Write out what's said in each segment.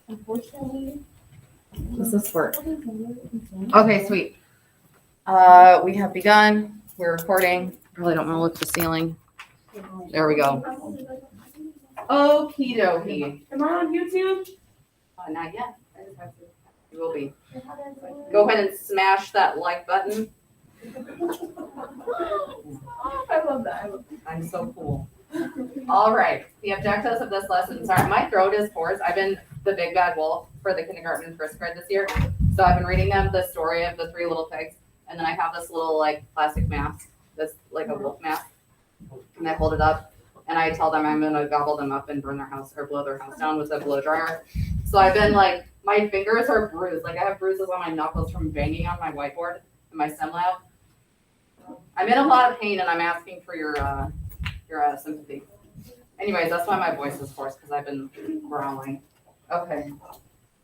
Unfortunately. Does this work? Okay, sweet. We have begun. We're recording. Really don't want to look at the ceiling. There we go. Okie dokie. Am I on YouTube? Not yet. You will be. Go ahead and smash that like button. I love that. I'm so cool. All right. The objectives of this lesson. Sorry, my throat is hoarse. I've been the big bad wolf for the kindergarten and first grade this year. So I've been reading them the story of the three little pigs. And then I have this little like plastic mask, this like a wolf mask. And I hold it up and I tell them I'm gonna gobble them up and burn their house or blow their house down with a blow dryer. So I've been like, my fingers are bruised. Like I have bruises on my knuckles from banging on my whiteboard and my sim lab. I'm in a lot of pain and I'm asking for your sympathy. Anyways, that's why my voice is hoarse because I've been growling. Okay.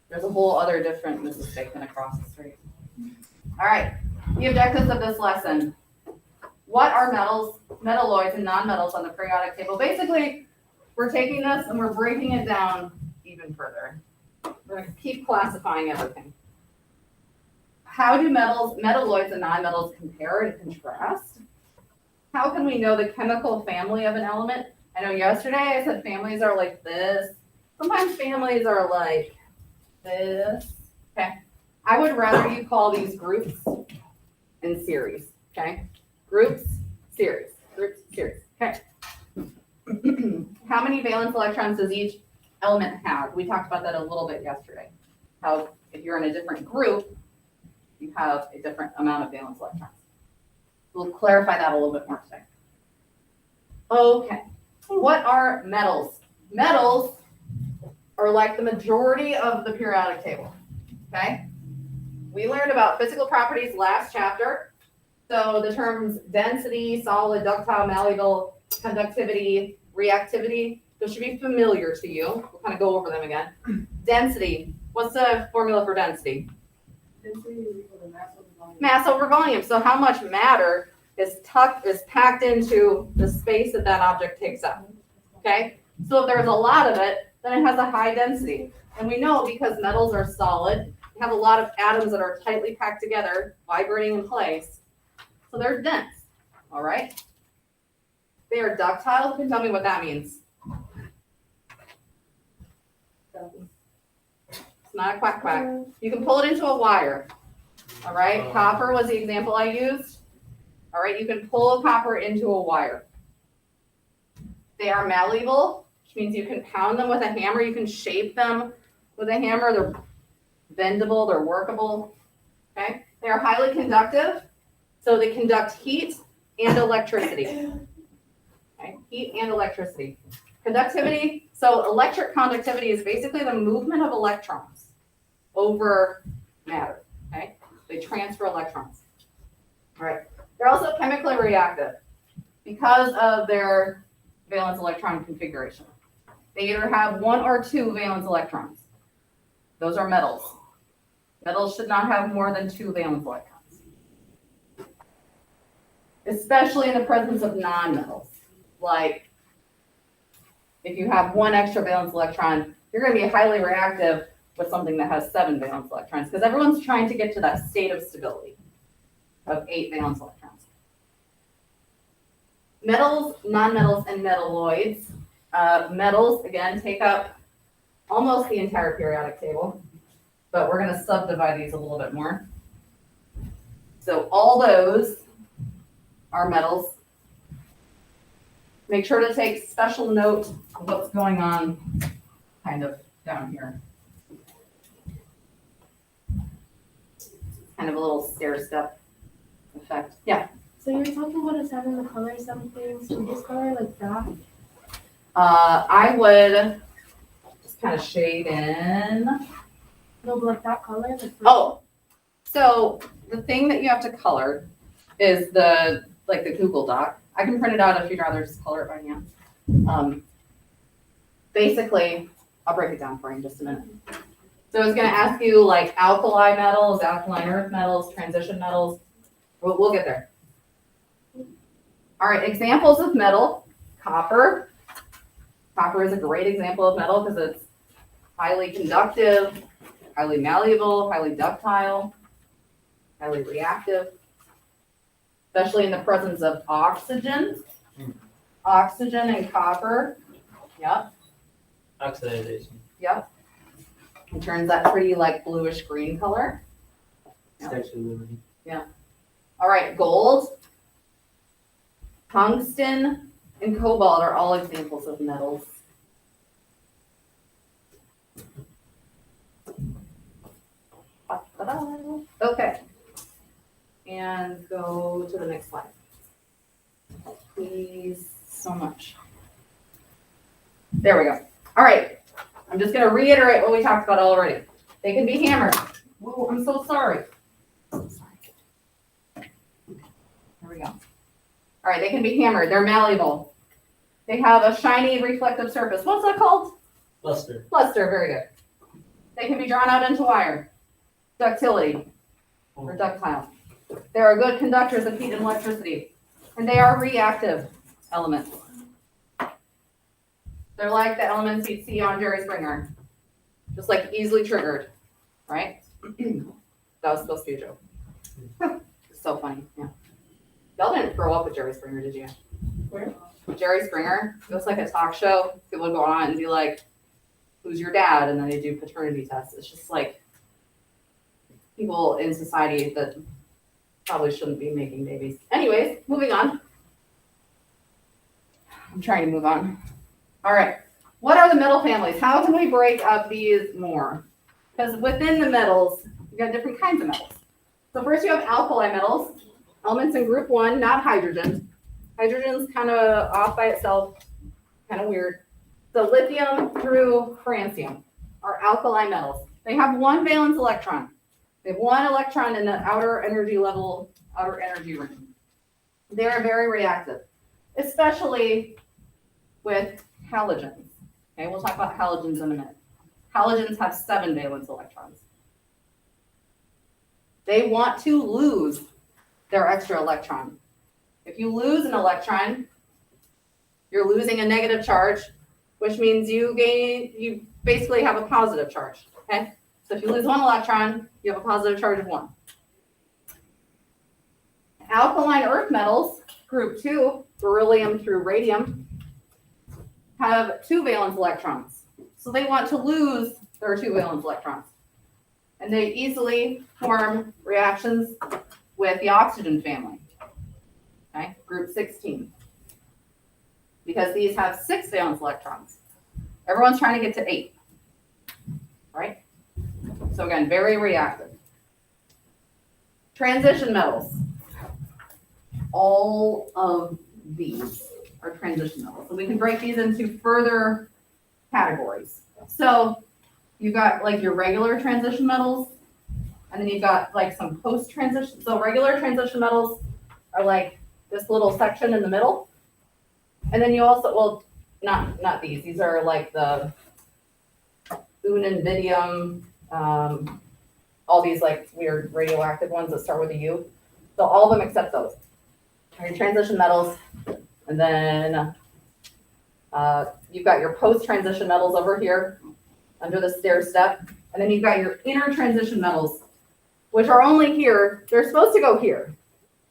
There's a whole other different Mrs. Bacon across the street. All right. The objectives of this lesson. What are metals, metalloids, and nonmetals on the periodic table? Basically, we're taking this and we're breaking it down even further. We're going to keep classifying everything. How do metalloids and nonmetals compare and contrast? How can we know the chemical family of an element? I know yesterday I said families are like this. Sometimes families are like this. Okay. I would rather you call these groups and series. Okay. Groups, series. Groups, series. Okay. How many valence electrons does each element have? We talked about that a little bit yesterday. How if you're in a different group, you have a different amount of valence electrons. We'll clarify that a little bit more today. Okay. What are metals? Metals are like the majority of the periodic table. Okay? We learned about physical properties last chapter. So the terms density, solid, ductile, malleable, conductivity, reactivity, those should be familiar to you. We'll kind of go over them again. Density. What's the formula for density? Density is equal to mass over volume. Mass over volume. So how much matter is packed into the space that that object takes up. Okay? So if there's a lot of it, then it has a high density. And we know because metals are solid, they have a lot of atoms that are tightly packed together, vibrating in place. So they're dense. All right? They are ductile. Tell me what that means. It's not a quack quack. You can pull it into a wire. All right? Copper was the example I used. All right? You can pull copper into a wire. They are malleable, which means you can pound them with a hammer. You can shape them with a hammer. They're bendable. They're workable. Okay? They are highly conductive. So they conduct heat and electricity. Okay? Heat and electricity. Conductivity. So electric conductivity is basically the movement of electrons over matter. Okay? They transfer electrons. All right. They're also chemically reactive because of their valence electron configuration. They either have one or two valence electrons. Those are metals. Metals should not have more than two valence electrons, especially in the presence of nonmetals. Like if you have one extra valence electron, you're going to be highly reactive with something that has 7 valence electrons because everyone's trying to get to that state of stability of 8 valence electrons. Metals, nonmetals, and metalloids. Metals, again, take up almost the entire periodic table, but we're going to subdivide these a little bit more. So all those are metals. Make sure to take special note of what's going on kind of down here. Kind of a little stair step effect. Yeah. So you were talking about us having the color some things to this color like that. I would just kind of shade in. No, but like that color. Like Oh, so the thing that you have to color is the Google Doc. I can print it out if you'd rather just color it by hand. Basically, I'll break it down for you in just a minute. So it's going to ask you like alkali metals, alkaline earth metals, transition metals. We'll get there. All right, examples of metal, copper. Copper is a great example of metal because it's highly conductive, highly malleable, highly ductile, highly reactive, especially in the presence of oxygen. Oxygen and copper. Yep, Oxidization. yep. It turns that pretty like bluish green color. Statue of Liberty. All right, gold, tungsten, and cobalt are all examples of metals. Okay. And go to the next slide. Please, so much. There we go. All right. I'm just going to reiterate what we talked about already. They can be hammered. Whoa, I'm so sorry. There we go. All right, they can be hammered. They're malleable. They have a shiny reflective surface. What's that called? Luster. Luster, very good. They can be drawn out into wire. Ductility, or ductile. They are good conductors of heat and electricity. And they are reactive elements. They're like the elements you'd see on Jerry Springer. Just like easily triggered, right? That was supposed to be a joke. It's so funny, yeah. Y'all didn't grow up with Jerry Springer, did you? Where? Jerry Springer. It was like a talk show. People would go on and be like, who's your dad? And then they do paternity tests. It's just like people in society that probably shouldn't be making babies. Anyways, moving on. I'm trying to move on. All right. What are the metal families? How can we break up these more? Because within the metals, you got different kinds of metals. So first you have alkali metals, elements in group 1, not hydrogen. Hydrogen's kind of off by itself, kind of weird. So lithium through francium are alkali metals. They have one valence electron. They have one electron in the outer energy ring. They are very reactive, especially with halogens. Okay, we'll talk about halogens in a minute. Halogens have 7 valence electrons. They want to lose their extra electron. If you lose an electron, you're losing a negative charge, which means you basically have a positive charge, okay? So if you lose 1 electron, you have a positive charge of 1. Alkaline earth metals, group 2, beryllium through radium, have 2 valence electrons. So they want to lose their 2 valence electrons. And they easily form reactions with the oxygen family, okay, group 16. Because these have 6 valence electrons. Everyone's trying to get to 8, right? So again, very reactive. Transition metals. All of these are transition metals. So we can break these into further categories. So you've got like your regular transition metals, and then you've got like some post-transition. So regular transition metals are like this little section in the middle. And then you also, well, not these. These are like the unanvidium, all these like weird radioactive ones that start with a U. So all of them except those are your transition metals. And then you've got your post-transition metals over here under the stair step. And then you've got your inner transition metals, which are only here. They're supposed to go here,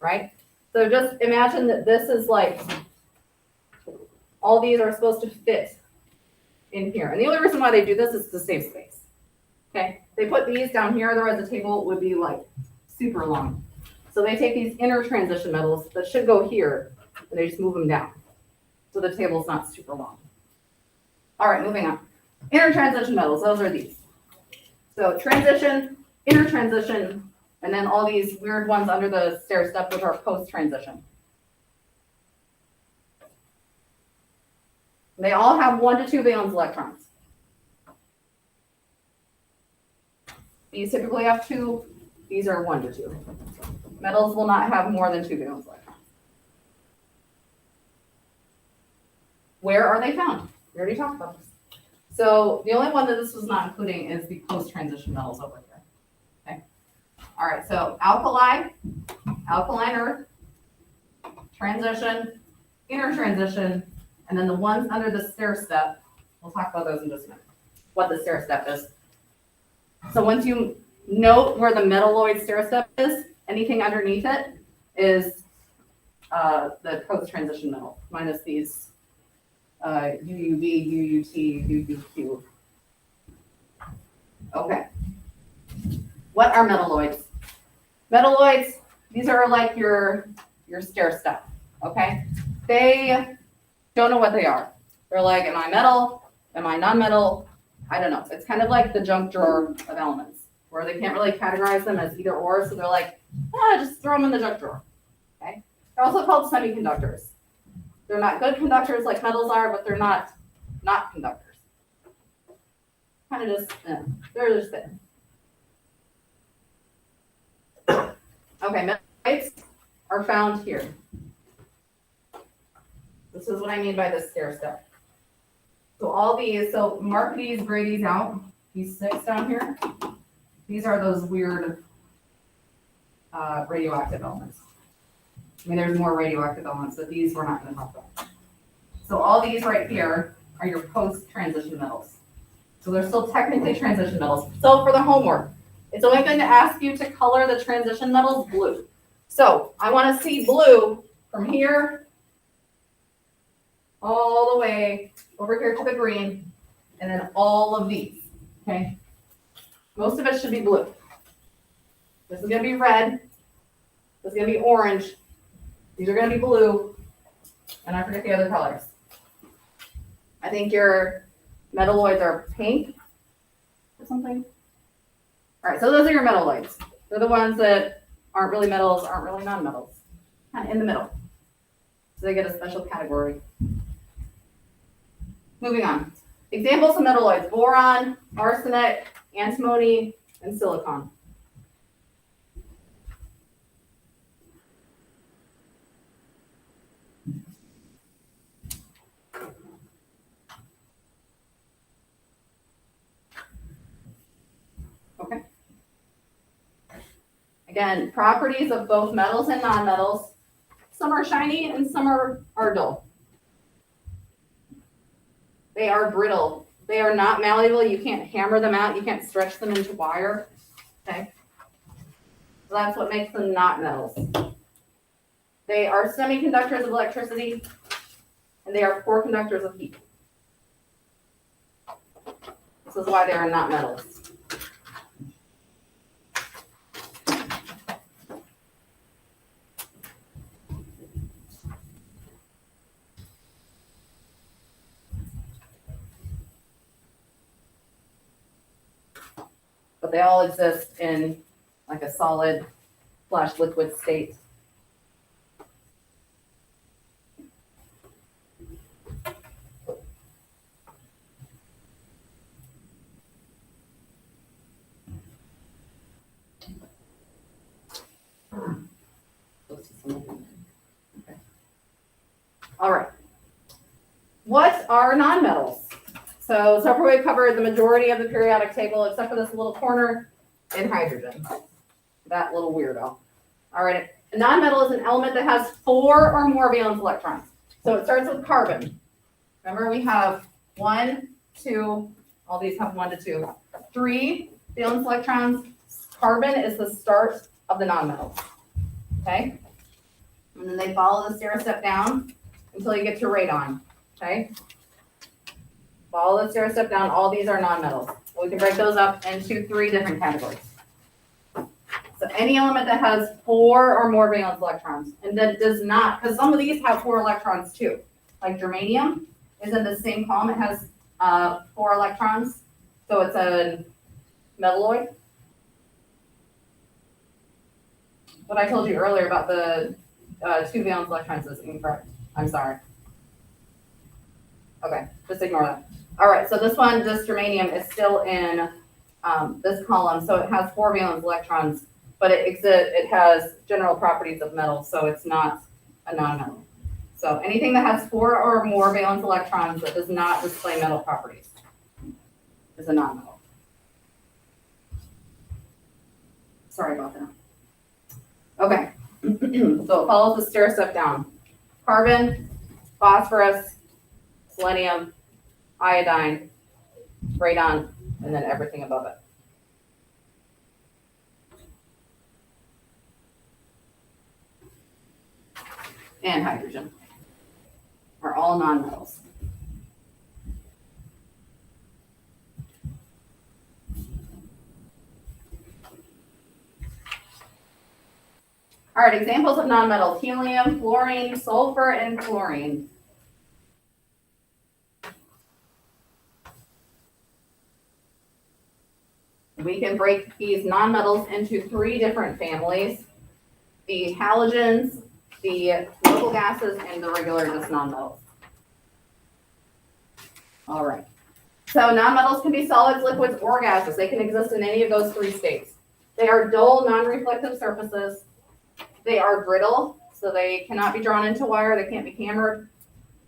right? So just imagine that this is like, all these are supposed to fit in here. And the only reason why they do this is to save space. Okay, they put these down here, otherwise the table would be like super long. So they take these inner transition metals that should go here, and they just move them down. So the table's not super long. All right, moving on. Inner transition metals, those are these. So transition, inner transition, and then all these weird ones under the stair step, which are post-transition. They all have 1 to 2 valence electrons. These typically have 2. These are 1 to 2. Metals will not have more than 2 valence electrons. Where are they found? We already talked about this. So the only one that this was not including is the post-transition metals over here. Okay. All right, so alkaline earth, transition, inner transition, and then the ones under the stair step, we'll talk about those in just a minute. what the stair step is. So once you note where the metalloid stair step is, anything underneath it is the post-transition metal, minus these UUV, UUT, UUQ. Okay. What are metalloids? Metalloids, these are like your stair step, okay? They don't know what they are. They're like, am I metal? Am I non-metal? I don't know. It's kind of like the junk drawer of elements, where they can't really categorize them as either or, so they're like, just throw them in the junk drawer, okay? They're also called semiconductors. They're not good conductors like metals are, but they're not conductors. Kind of just, they're just thin. Okay, metalloids are found here. This is what I mean by this stair step. So all these, so mark these, gray these out, these 6 down here. These are those weird radioactive elements. I mean, there's more radioactive elements, but these we're not going to talk about. So all these right here are your post-transition metals. So they're still technically transition metals. So for the homework, it's only going to ask you to color the transition metals blue. So I want to see blue from here all the way over here to the green, and then all of these, okay? Most of it should be blue. This is going to be red. This is going to be orange. These are going to be blue. And I forget the other colors. I think your metalloids are pink or something. All right, so those are your metalloids. They're the ones that aren't really metals, aren't really non-metals. Kind of in the middle. So they get a special category. Moving on. Examples of metalloids: boron, arsenic, antimony, and silicon. Okay. Again, properties of both metals and nonmetals. Some are shiny and some are dull. They are brittle. They are not malleable. You can't hammer them out. You can't stretch them into wire. Okay. So that's what makes them not metals. They are semiconductors of electricity, and they are poor conductors of heat. This is why they are not metals. But they all exist in like a solid / liquid state. Okay. All right. What are nonmetals? So far we've covered the majority of the periodic table, except for this little corner in hydrogen. That little weirdo. All right. A nonmetal is an element that has 4 or more valence electrons. So it starts with carbon. Remember, we have 1, 2, all these have 1 to 2. 3 valence electrons. Carbon is the start of the nonmetals. Okay? And then they follow the stair step down until you get to radon. Okay? Follow the stair step down. All these are nonmetals. We can break those up into 3 different categories. So any element that has 4 or more valence electrons, and that does not, because some of these have 4 electrons too. Like germanium is in the same column. It has 4 electrons, so it's a metalloid. What I told you earlier about the 2 valence electrons is incorrect. I'm sorry. Okay, just ignore that. All right, so this one, this germanium, is still in this column, so it has 4 valence electrons, but it has general properties of metal, so it's not a nonmetal. So anything that has 4 or more valence electrons that does not display metal properties is a nonmetal. Sorry about that. Okay, so it follows the stair step down. Carbon, phosphorus, selenium, iodine, radon, and then everything above it. And hydrogen are all nonmetals. All right, examples of nonmetals: helium, fluorine, sulfur, and chlorine. We can break these nonmetals into 3 different families: the halogens, the noble gases, and the regular just nonmetals. All right. So nonmetals can be solids, liquids, or gases. They can exist in any of those 3 states. They are dull, non-reflective surfaces. They are brittle, so they cannot be drawn into wire. They can't be hammered.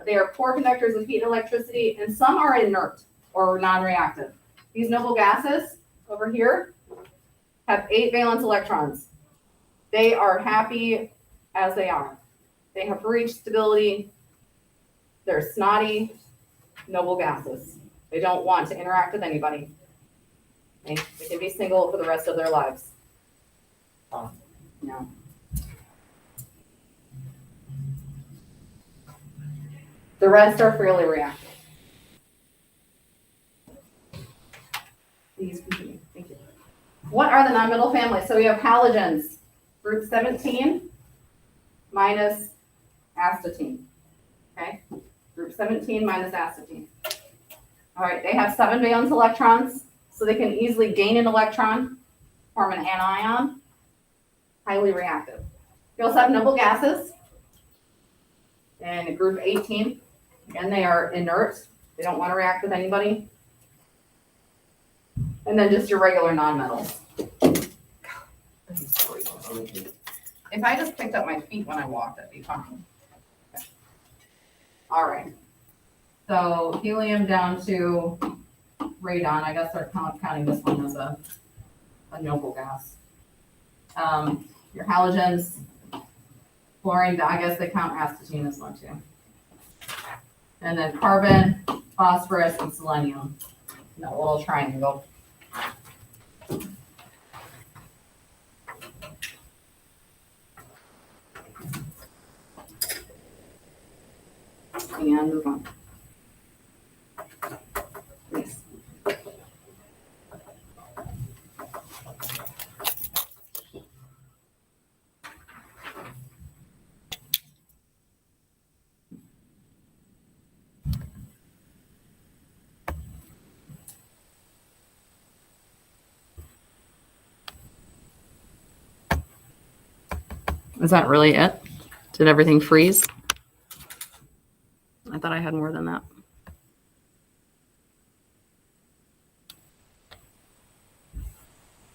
They are poor conductors of heat and electricity, and some are inert or non-reactive. These noble gases over here have 8 valence electrons. They are happy as they are. They have reached stability. They're snotty, noble gases. They don't want to interact with anybody. They can be single for the rest of their lives. No. The rest are fairly reactive. Please continue. Thank you. What are the nonmetal families? So we have halogens, group 17 minus astatine. Okay, group 17 minus astatine. All right, they have 7 valence electrons, so they can easily gain an electron, form an anion, highly reactive. We also have noble gases in group 18. Again, they are inert. They don't want to react with anybody. And then just your regular nonmetals. If I just picked up my feet when I walked, that'd be fine. Okay. All right. So helium down to radon. I guess they're counting this one as a noble gas. Your halogens, fluorine, I guess they count astatine as one too. And then carbon, phosphorus, and selenium. That little triangle. And move on. Yes. Is that really it? Did everything freeze? I thought I had more than that.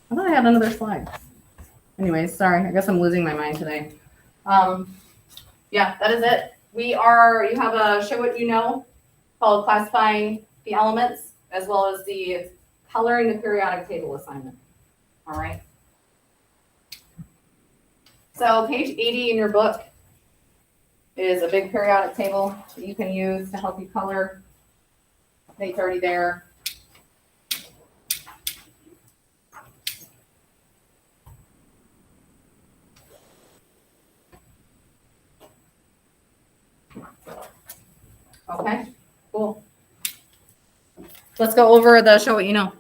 I thought I had another slide. Anyways, sorry. I guess I'm losing my mind today. Yeah, that is it. You have a show what you know called classifying the elements as well as the coloring the periodic table assignment. All right. So page 80 in your book is a big periodic table that you can use to help you color. It's already there. Okay, cool. Let's go over the show what you know.